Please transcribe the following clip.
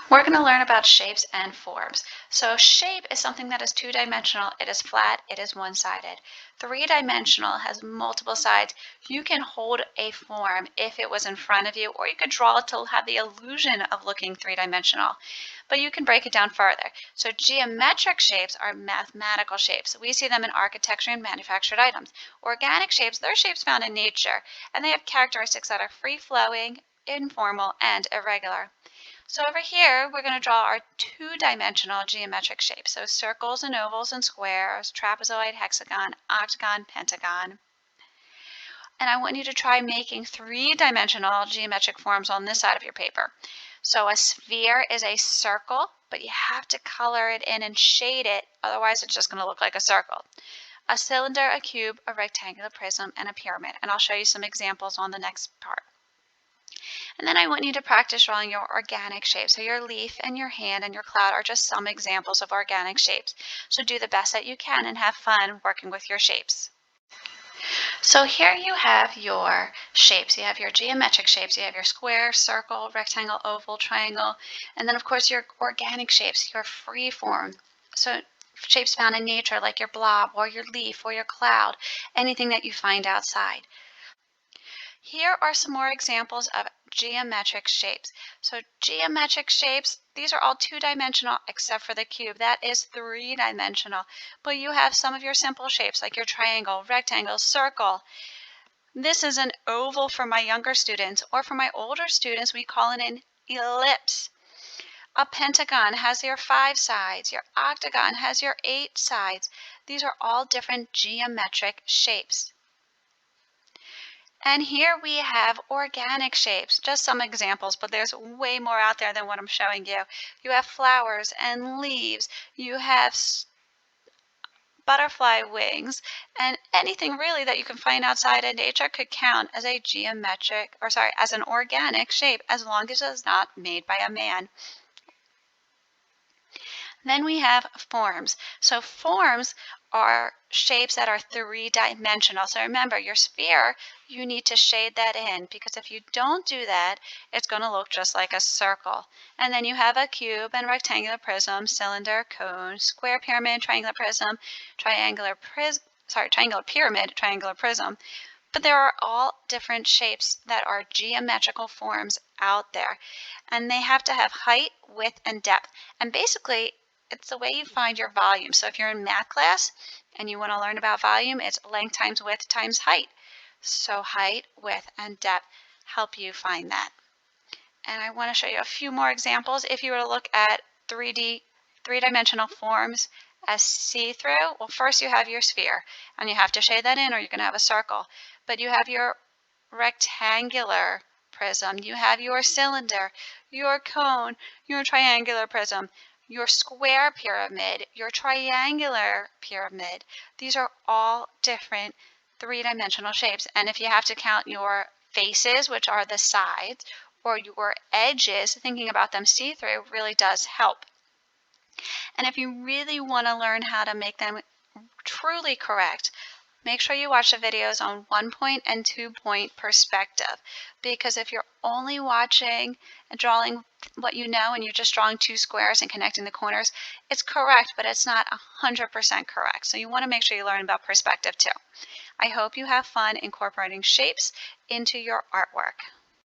We're going to learn about shapes and forms. So shape is something that is two-dimensional. It is flat, it is one-sided. Three-dimensional has multiple sides. You can hold a form if it was in front of you, or you could draw it to have the illusion of looking three-dimensional. But you can break it down further. So geometric shapes are mathematical shapes. We see them in architecture and manufactured items. Organic shapes, they're shapes found in nature, and they have characteristics that are free-flowing, informal, and irregular. So over here, we're going to draw our two-dimensional geometric shapes. So circles and ovals and squares, trapezoid, hexagon, octagon, pentagon. And I want you to try making three-dimensional geometric forms on this side of your paper. So a sphere is a circle, but you have to color it in and shade it, otherwise it's just going to look like a circle. A cylinder, a cube, a rectangular prism, and a pyramid. And I'll show you some examples on the next part. And then I want you to practice drawing your organic shapes. So your leaf and your hand and your cloud are just some examples of organic shapes. So do the best that you can and have fun working with your shapes. So here you have your shapes. You have your geometric shapes. You have your square, circle, rectangle, oval, triangle, and then of course your organic shapes, your free form. So shapes found in nature like your blob or your leaf or your cloud, anything that you find outside. Here are some more examples of geometric shapes. So geometric shapes, these are all two-dimensional except for the cube. That is three-dimensional. But you have some of your simple shapes like your triangle, rectangle, circle. This is an oval for my younger students, or for my older students, we call it an ellipse. A pentagon has your 5 sides. Your octagon has your 8 sides. These are all different geometric shapes. And here we have organic shapes, just some examples, but there's way more out there than what I'm showing you. You have flowers and leaves, you have butterfly wings, and anything really that you can find outside in nature could count as a as an organic shape, as long as it's not made by a man. Then we have forms. So forms are shapes that are three-dimensional. So remember, your sphere, you need to shade that in, because if you don't do that, it's going to look just like a circle. And then you have a cube and rectangular prism, cylinder, cone, square pyramid, triangular prism, triangular pyramid, triangular prism. But there are all different shapes that are geometrical forms out there, and they have to have height, width, and depth. And basically, it's the way you find your volume. So if you're in math class and you want to learn about volume, it's length times width times height. So height, width, and depth help you find that. And I want to show you a few more examples. If you were to look at three-dimensional forms as see-through, well, first you have your sphere, and you have to shade that in or you're going to have a circle. But you have your rectangular prism, you have your cylinder, your cone, your triangular prism, your square pyramid, your triangular pyramid. These are all different three-dimensional shapes. And if you have to count your faces, which are the sides, or your edges, thinking about them see-through really does help. And if you really want to learn how to make them truly correct, make sure you watch the videos on 1-point and 2-point perspective, because if you're only watching and drawing what you know and you're just drawing 2 squares and connecting the corners, it's correct, but it's not 100% correct. So you want to make sure you learn about perspective too. I hope you have fun incorporating shapes into your artwork.